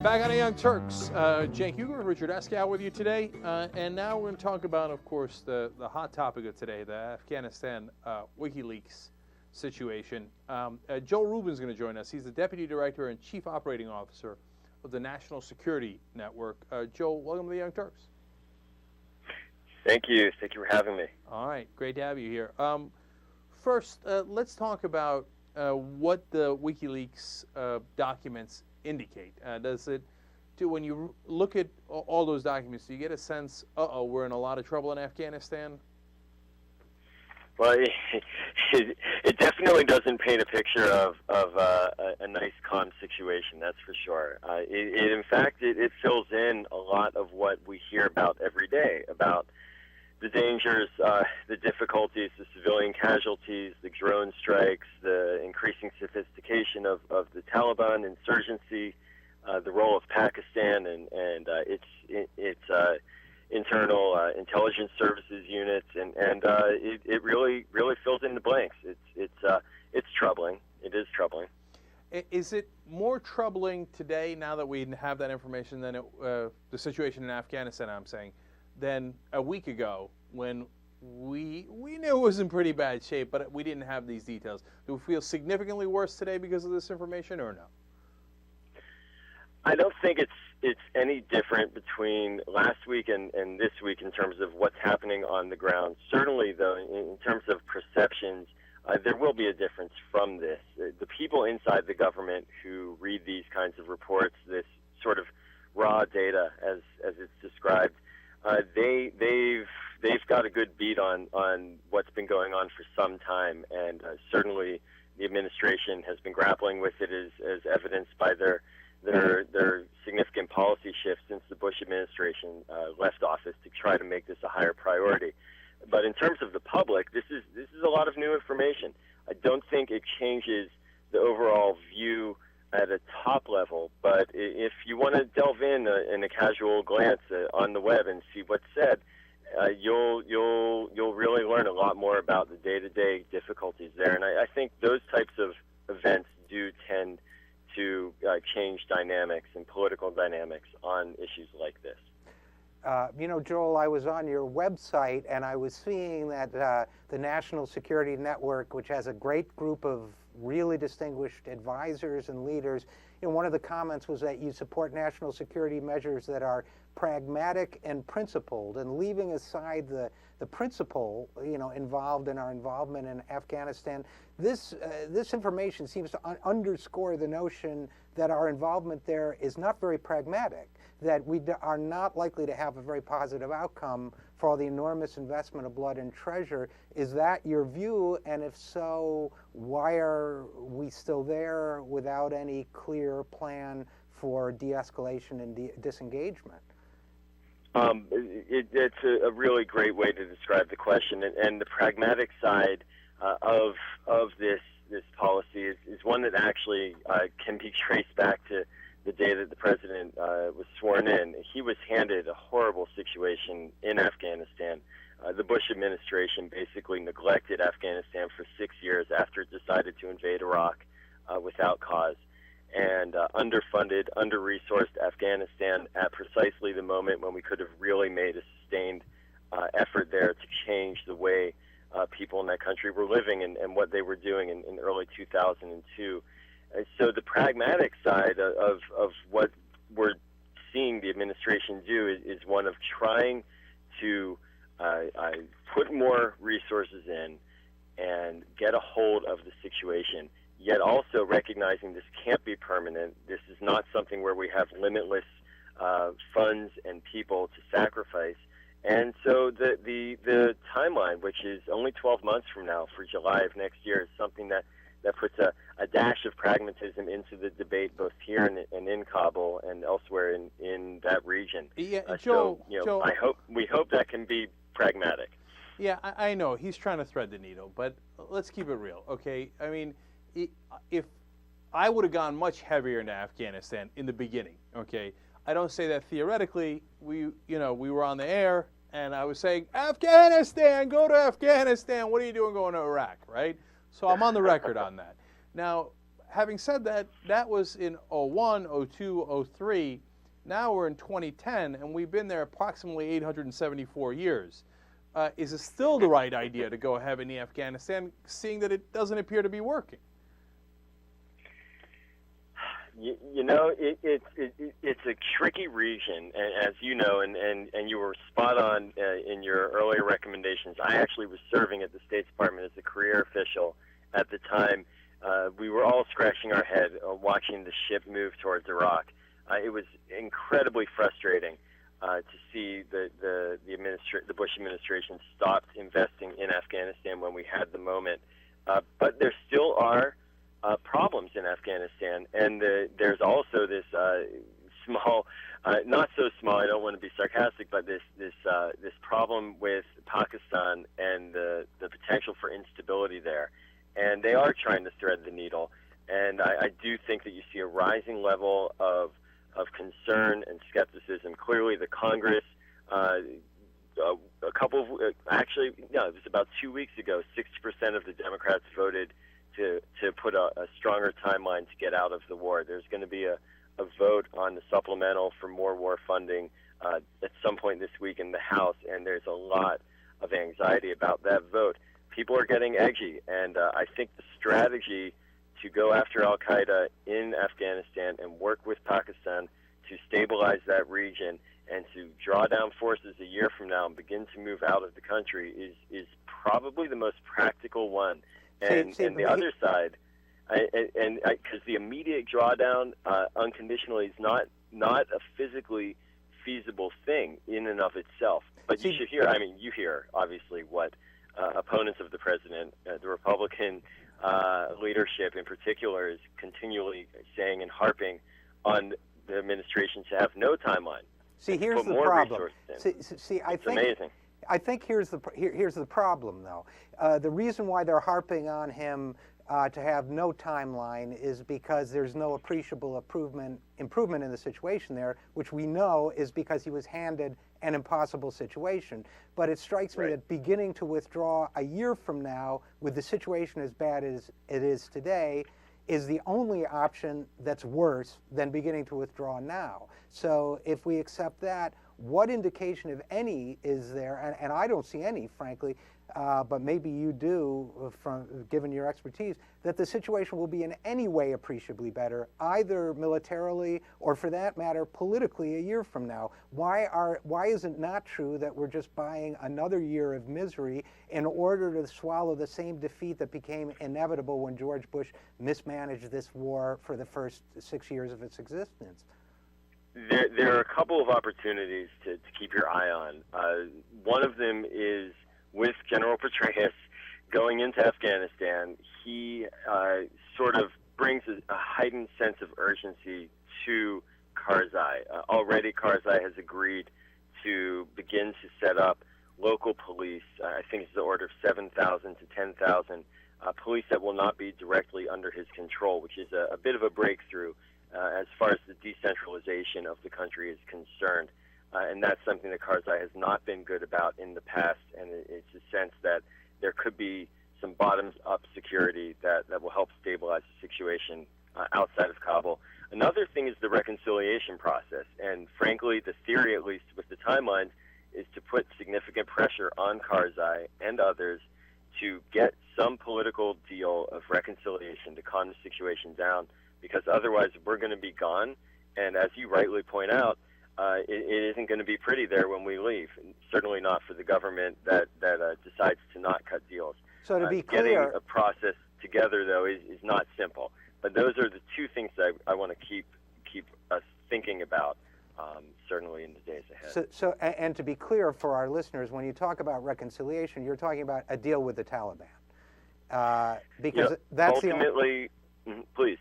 Back on the Young Turks, Cenk Uygur and Richard Eskow with you today, and now we're going to talk about, of course, the hot topic of today, the Afghanistan WikiLeaks situation. Joel Rubin is going to join us. He's the Deputy Director and Chief Operating Officer of the National Security Network. Joel, welcome to the Young Turks. Thank you. Thank you for having me. All right, great to have you here. First, let's talk about what the WikiLeaks documents indicate. When you look at all those documents, do you get a sense, we're in a lot of trouble in Afghanistan? Well, it definitely doesn't paint a picture of a nice, calm situation, that's for sure. In fact, it fills in a lot of what we hear about every day, about the dangers, the difficulties, the civilian casualties, the drone strikes, the increasing sophistication of the Taliban insurgency, the role of Pakistan and its internal intelligence services units, and it really fills in the blanks. It's troubling. It is troubling. Is it more troubling today, now that we have that information, than the situation in Afghanistan, I'm saying, than a week ago when we knew it was in pretty bad shape, but we didn't have these details? Do we feel significantly worse today because of this information, or no? I don't think it's any different between last week and this week in terms of what's happening on the ground. Certainly, though, in terms of perceptions, there will be a difference from this. The people inside the government who read these kinds of reports, this sort of raw data as it's described, they've got a good beat on what's been going on for some time, and certainly the administration has been grappling with it, as evidenced by their significant policy shifts since the Bush administration left office to try to make this a higher priority. But in terms of the public, this is a lot of new information. I don't think it changes the overall view at a top level, but if you want to delve in a casual glance on the web and see what's said, you'll really learn a lot more about the day-to-day difficulties there. And I think those types of events do tend to change dynamics and political dynamics on issues like this. Joel, I was on your website and I was seeing that the National Security Network, which has a great group of really distinguished advisors and leaders, one of the comments was that you support national security measures that are pragmatic and principled, and leaving aside the principle, involved in our involvement in Afghanistan. This information seems to underscore the notion that our involvement there is not very pragmatic, that we are not likely to have a very positive outcome for all the enormous investment of blood and treasure. Is that your view? And if so, why are we still there without any clear plan for de-escalation and disengagement? It's a really great way to describe the question, and the pragmatic side of this policy is one that actually can be traced back to the day that the president was sworn in. He was handed a horrible situation in Afghanistan. The Bush administration basically neglected Afghanistan for 6 years after it decided to invade Iraq without cause, and underfunded, under-resourced Afghanistan at precisely the moment when we could have really made a sustained effort there to change the way people in that country were living and what they were doing in early 2002. And so the pragmatic side of what we're seeing the administration do is one of trying to put more resources in and get a hold of the situation, yet also recognizing this can't be permanent. This is not something where we have limitless funds and people to sacrifice. And so the timeline, which is only 12 months from now, for July of next year, is something that puts a dash of pragmatism into the debate, both here and in Kabul and elsewhere in that region. Yeah, Joel, we hope that can be pragmatic. Yeah, I know he's trying to thread the needle, but let's keep it real, okay? I mean, if I would have gone much heavier into Afghanistan in the beginning, okay? I don't say that theoretically. We were on the air and I was saying, Afghanistan, go to Afghanistan. What are you doing going to Iraq, right? So I'm on the record on that. Now, Having said that, that was in '01, '02, '03. Now we're in 2010, and we've been there approximately 874 years. Is it still the right idea to go ahead in Afghanistan, seeing that it doesn't appear to be working? You know, it's a tricky region, as you know, and you were spot on in your earlier recommendations. I actually was serving at the State Department as a career official at the time. We were all scratching our head watching the ship move towards Iraq. It was incredibly frustrating to see the Bush administration stopped investing in Afghanistan when we had the moment. But there still are problems in Afghanistan, and there's also this small, not so small, I don't want to be sarcastic, but this problem with Pakistan and the potential for instability there. And they are trying to thread the needle. And I do think that you see a rising level of concern and skepticism. Clearly, the Congress, it was about 2 weeks ago, 60% of the Democrats voted to put a stronger timeline to get out of the war. There's going to be a vote on the supplemental for more war funding at some point this week in the House, and there's a lot of anxiety about that vote. People are getting edgy, and I think the strategy to go after al-Qaeda in Afghanistan and work with Pakistan to stabilize that region and to draw down forces a year from now and begin to move out of the country is probably the most practical one. And the other side, because the immediate drawdown unconditionally is not a physically feasible thing in and of itself. But you should hear, you hear, obviously, what opponents of the president, the Republican leadership in particular, is continually saying and harping on the administration to have no timeline. See, here's the problem. It's amazing. I think here's the problem, though. The reason why they're harping on him to have no timeline is because there's no appreciable improvement in the situation there, which we know is because he was handed an impossible situation. But it strikes me that beginning to withdraw a year from now, with the situation as bad as it is today, is the only option that's worse than beginning to withdraw now. So if we accept that, what indication, if any, is there, and I don't see any, frankly, but maybe you do, given your expertise, that the situation will be in any way appreciably better, either militarily or, for that matter, politically a year from now? Why is it not true that we're just buying another year of misery in order to swallow the same defeat that became inevitable when George Bush mismanaged this war for the first 6 years of its existence? There are a couple of opportunities to keep your eye on. One of them is with General Petraeus going into Afghanistan. He sort of brings a heightened sense of urgency to Karzai. Already Karzai has agreed to begin to set up local police. I think it's the order of 7,000 to 10,000 police that will not be directly under his control, which is a bit of a breakthrough as far as the decentralization of the country is concerned. And that's something that Karzai has not been good about in the past, and it's a sense that there could be some bottoms-up security that will help stabilize the situation outside of Kabul. Another thing is the reconciliation process, and frankly, the theory, at least with the timelines, is to put significant pressure on Karzai and others to get some political deal of reconciliation to calm the situation down, because otherwise we're going to be gone, and as you rightly point out, it isn't going to be pretty there when we leave. Certainly not for the government that decides to not cut deals. So to be clear, getting a process together, though, is not simple. But those are the two things that I want to keep us thinking about, certainly in the days ahead. And to be clear for our listeners, when you talk about reconciliation, you're talking about a deal with the Taliban, because that's ultimately. Please.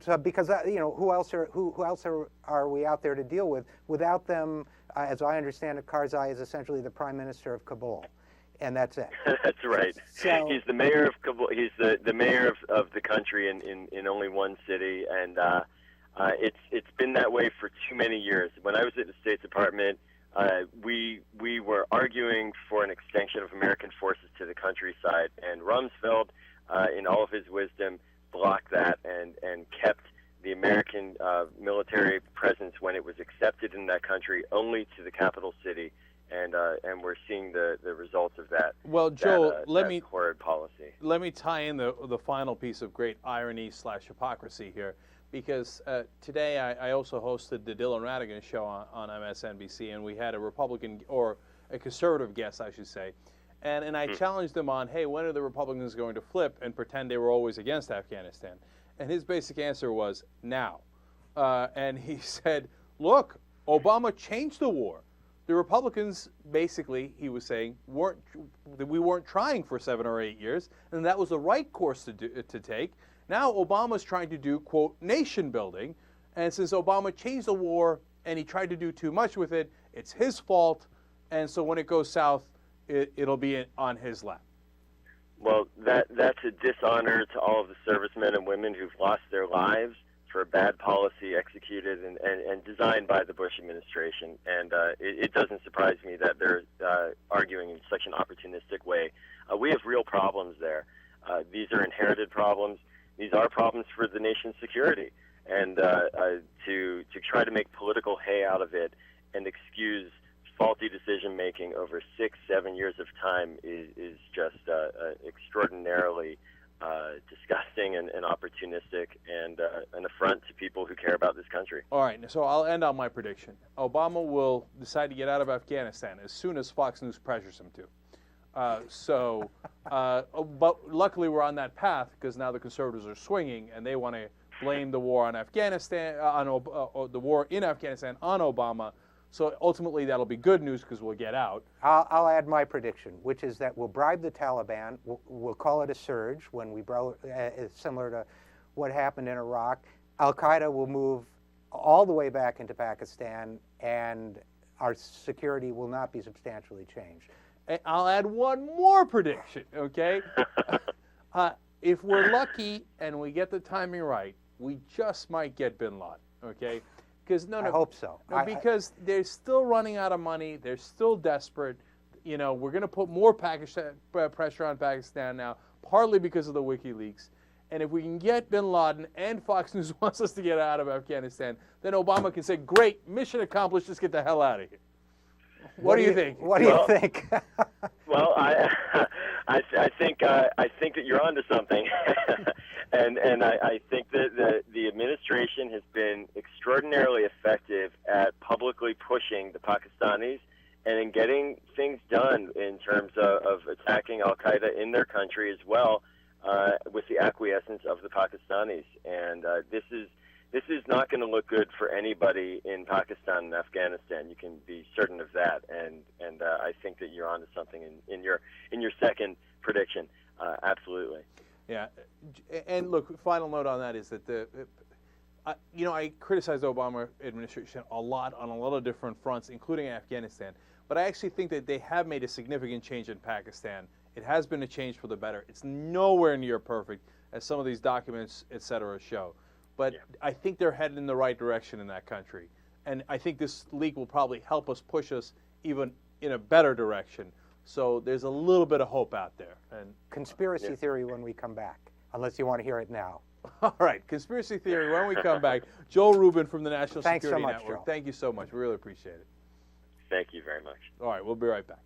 So because who else are we out there to deal with? Without them, as I understand it, Karzai is essentially the prime minister of Kabul, and that's it. That's right. So, he's the mayor of Kabul. He's the mayor of the country in only one city, and it's been that way for too many years. When I was at the State Department, we were arguing for an extension of American forces to the countryside, and Rumsfeld, in all of his wisdom, blocked that and kept the American military presence when it was accepted in that country only to the capital city, and we're seeing the results of that. Well, Joel, that horrid policy. Let me tie in the final piece of great irony/hypocrisy here, because today I also hosted the Dylan Ratigan show on MSNBC, and we had a Republican, or a conservative guest, I should say, and I challenged him on, hey, when are the Republicans going to flip and pretend they were always against Afghanistan? And his basic answer was, now. And he said, look, Obama changed the war. The Republicans, basically, he was saying, we weren't trying for 7 or 8 years, and that was the right course to take. Now Obama's trying to do, quote, nation building, and since Obama changed the war and he tried to do too much with it, it's his fault, and so when it goes south, it'll be on his lap. Well, that's a dishonor to all of the servicemen and women who've lost their lives for a bad policy executed and designed by the Bush administration. And it doesn't surprise me that they're arguing in such an opportunistic way. We have real problems there. These are inherited problems. These are problems for the nation's security. And to try to make political hay out of it and excuse faulty decision-making over 6-7 years of time is just extraordinarily disgusting and opportunistic and an affront to people who care about this country. All right, so I'll end on my prediction. Obama will decide to get out of Afghanistan as soon as Fox News pressures him to. But luckily we're on that path because now the conservatives are swinging and they want to blame the war on Afghanistan, the war in Afghanistan on Obama. So ultimately, that'll be good news because we'll get out. I'll add my prediction, which is that we'll bribe the Taliban. We'll call it a surge when we similar to what happened in Iraq. Al-Qaeda will move all the way back into Pakistan, and our security will not be substantially changed. And I'll add one more prediction, okay? If we're lucky and we get the timing right, we just might get bin Laden, okay? I hope so. No, because they're still running out of money. They're still desperate. You know, we're going to put more pressure on Pakistan now, partly because of the WikiLeaks. And if we can get bin Laden and Fox News wants us to get out of Afghanistan, then Obama can say, great, mission accomplished, just get the hell out of here. What do you think? What do you think? Well, I think that you're onto something, and I think that the administration has been extraordinarily effective at publicly pushing the Pakistanis and in getting things done in terms of attacking Al-Qaeda in their country as well, with the acquiescence of the Pakistanis. And this is not going to look good for anybody in Pakistan and Afghanistan. You can be certain of that. And I think that you're onto something in your second prediction. Absolutely. Yeah. And look, final note on that is that I criticize the Obama administration a lot on a lot of different fronts, including Afghanistan. But I actually think that they have made a significant change in Pakistan. It has been a change for the better. It's nowhere near perfect, as some of these documents, et cetera, show. But yeah. I think they're headed in the right direction in that country. And I think this leak will probably help us push us even in a better direction. So there's a little bit of hope out there. And conspiracy theory when we come back, unless you want to hear it now. All right, conspiracy theory when we come back. Joel Rubin from the National Thanks Security so much, Network. Joel. Thank you so much. We really appreciate it. Thank you very much. All right, we'll be right back.